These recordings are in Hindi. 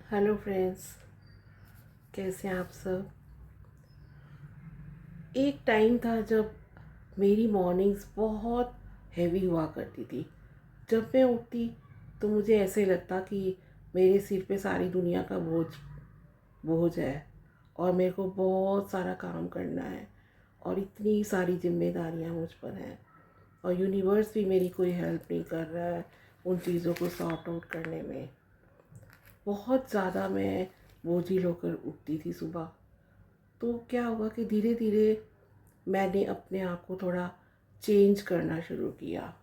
हेलो फ्रेंड्स, कैसे हैं आप सब। एक टाइम था जब मेरी मॉर्निंग्स बहुत हैवी हुआ करती थी। जब मैं उठती तो मुझे ऐसे लगता कि मेरे सिर पे सारी दुनिया का बोझ बोझ है और मेरे को बहुत सारा काम करना है और इतनी सारी जिम्मेदारियां मुझ पर हैं और यूनिवर्स भी मेरी कोई हेल्प नहीं कर रहा है उन चीज़ों को सॉर्ट आउट करने में। बहुत ज़्यादा मैं बोझिल होकर उठती थी सुबह। तो क्या हुआ कि धीरे धीरे मैंने अपने आप को थोड़ा चेंज करना शुरू किया।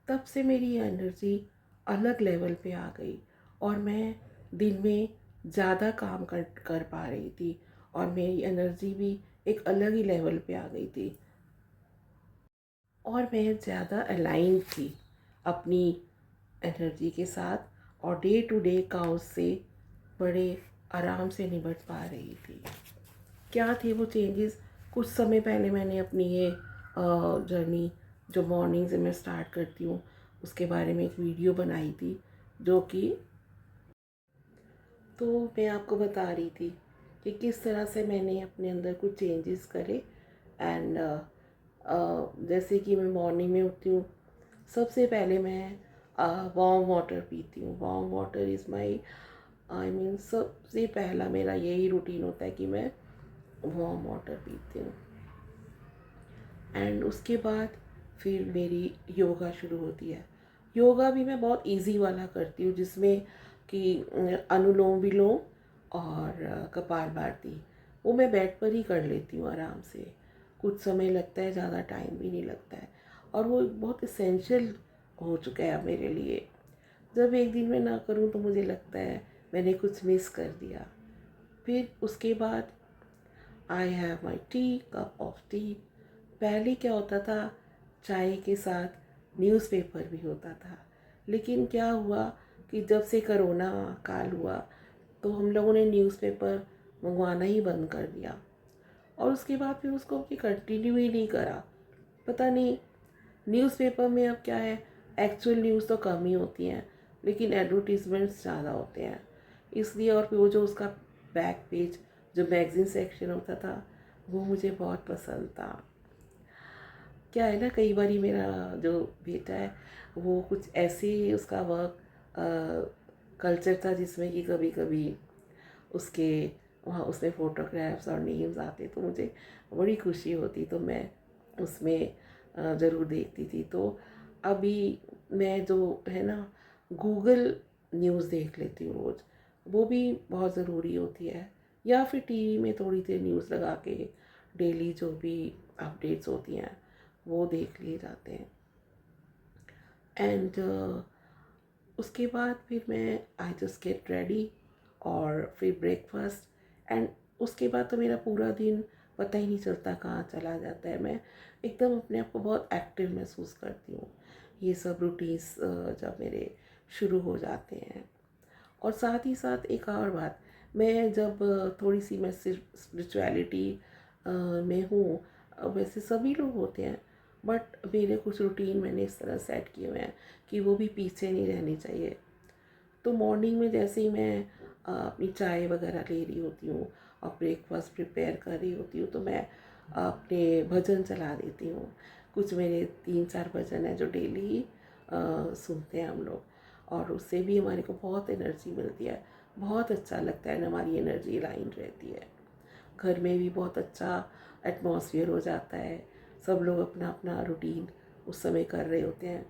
तब से मेरी एनर्जी अलग लेवल पे आ गई और मैं दिन में ज़्यादा काम कर पा रही थी और मेरी एनर्जी भी एक अलग ही लेवल पे आ गई थी और मैं ज़्यादा अलाइन थी अपनी एनर्जी के साथ और डे टू डे काउस से बड़े आराम से निपट पा रही थी। क्या थे वो चेंजेस? कुछ समय पहले मैंने अपनी ये जर्नी जो मॉर्निंग से मैं स्टार्ट करती हूँ उसके बारे में एक वीडियो बनाई थी, जो कि तो मैं आपको बता रही थी कि किस तरह से मैंने अपने अंदर कुछ चेंजेस करे। एंड जैसे कि मैं मॉर्निंग में उठती हूँ, सबसे पहले मैं वार्म वाटर पीती हूँ। वार्म वाटर इज़ माई सबसे पहला मेरा यही रूटीन होता है कि मैं वार्म वाटर पीती हूँ। एंड उसके बाद फिर मेरी योगा शुरू होती है। योगा भी मैं बहुत इजी वाला करती हूँ, जिसमें कि अनुलोम विलोम और कपालभाति, वो मैं बेड पर ही कर लेती हूँ आराम से। कुछ समय लगता है, ज़्यादा टाइम भी नहीं लगता है और वो बहुत इसेंशियल हो चुका है मेरे लिए। जब एक दिन में ना करूँ तो मुझे लगता है मैंने कुछ मिस कर दिया। फिर उसके बाद I have my T, cup of T. पहले क्या होता था, चाय के साथ न्यूज़पेपर भी होता था, लेकिन क्या हुआ कि जब से करोना काल हुआ तो हम लोगों ने न्यूज़पेपर मंगवाना ही बंद कर दिया और उसके बाद फिर उसको भी कंटिन्यू ही नहीं करा। पता नहीं न्यूज़पेपर में अब क्या है, एक्चुअल न्यूज़ तो कम ही होती हैं लेकिन एडवर्टीज़मेंट्स ज़्यादा होते हैं, इसलिए। और फिर वो जो उसका बैक पेज, जो मैगज़ीन सेक्शन होता था, वो मुझे बहुत पसंद था। क्या है ना, कई बार मेरा जो बेटा है वो कुछ ऐसे ही उसका वर्क कल्चर था जिसमें कि कभी कभी उसके वहाँ उसमें फ़ोटोग्राफ्स और नेम्स आते तो मुझे बड़ी खुशी होती, तो मैं उसमें ज़रूर देखती थी। तो अभी मैं जो है ना, गूगल न्यूज़ देख लेती हूँ रोज़, वो भी बहुत ज़रूरी होती है। या फिर टीवी में थोड़ी देर न्यूज़ लगा के डेली जो भी अपडेट्स होती हैं वो देख लिए जाते हैं। एंड उसके बाद फिर मैं आई जस्ट गेट रेडी और फिर ब्रेकफास्ट। एंड उसके बाद तो मेरा पूरा दिन पता ही नहीं चलता कहाँ चला जाता है। मैं एकदम अपने आप को बहुत एक्टिव महसूस करती हूँ ये सब रूटीन्स जब मेरे शुरू हो जाते हैं। और साथ ही साथ एक और बात, मैं जब थोड़ी सी मैं स्पिरिचुअलिटी में हूँ, वैसे सभी लोग होते हैं, बट मेरे कुछ रूटीन मैंने इस तरह सेट किए हुए हैं कि वो भी पीछे नहीं रहनी चाहिए। तो मॉर्निंग में जैसे ही मैं अपनी चाय वगैरह ले रही होती हूँ और ब्रेकफास्ट प्रिपेयर कर रही होती हूँ तो मैं अपने भजन चला देती हूँ। कुछ मेरे 3-4 भजन हैं जो डेली ही सुनते हैं हम लोग, और उससे भी हमारे को बहुत एनर्जी मिलती है, बहुत अच्छा लगता है, हमारी एनर्जी लाइन रहती है। घर में भी बहुत अच्छा एटमॉस्फेयर हो जाता है, सब लोग अपना अपना रूटीन उस समय कर रहे होते हैं,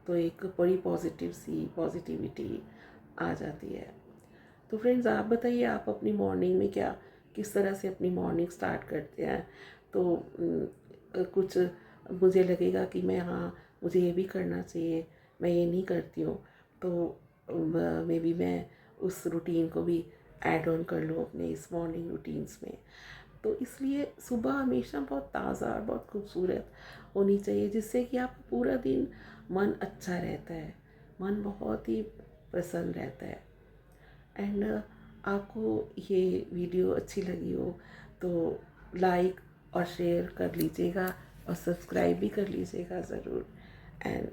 तो एक बड़ी पॉजिटिविटी आ जाती है। तो फ्रेंड्स, आप बताइए, आप अपनी मॉर्निंग में क्या, किस तरह से अपनी मॉर्निंग स्टार्ट करते हैं? तो कुछ मुझे लगेगा कि मैं, हाँ, मुझे ये भी करना चाहिए, मैं ये नहीं करती हूँ, तो मे बी मैं उस रूटीन को भी ऐड ऑन कर लूँ अपने इस मॉर्निंग रूटीन्स में। तो इसलिए सुबह हमेशा बहुत ताज़ा और बहुत खूबसूरत होनी चाहिए, जिससे कि आपका पूरा दिन मन अच्छा रहता है, मन बहुत ही प्रसन्न रहता है। एंड आपको ये वीडियो अच्छी लगी हो तो लाइक और शेयर कर लीजिएगा और सब्सक्राइब भी कर लीजिएगा ज़रूर। एंड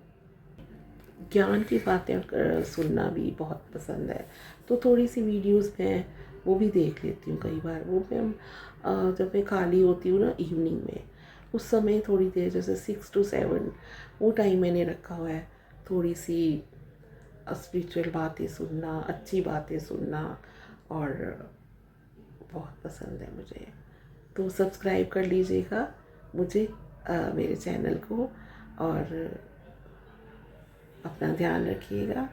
ज्ञान की बातें सुनना भी बहुत पसंद है। तो थोड़ी सी वीडियोस मैं वो भी देख लेती हूँ कई बार। वो मैं जब मैं खाली होती हूँ ना इवनिंग में, उस समय थोड़ी देर, जैसे 6 to 7 वो टाइम मैंने रखा हुआ है थोड़ी सी स्पिरिचुअल बातें सुनना, अच्छी बातें सुनना, और बहुत पसंद है मुझे। तो सब्सक्राइब कर लीजिएगा मुझे, मेरे चैनल को, और अपना ध्यान रखिएगा।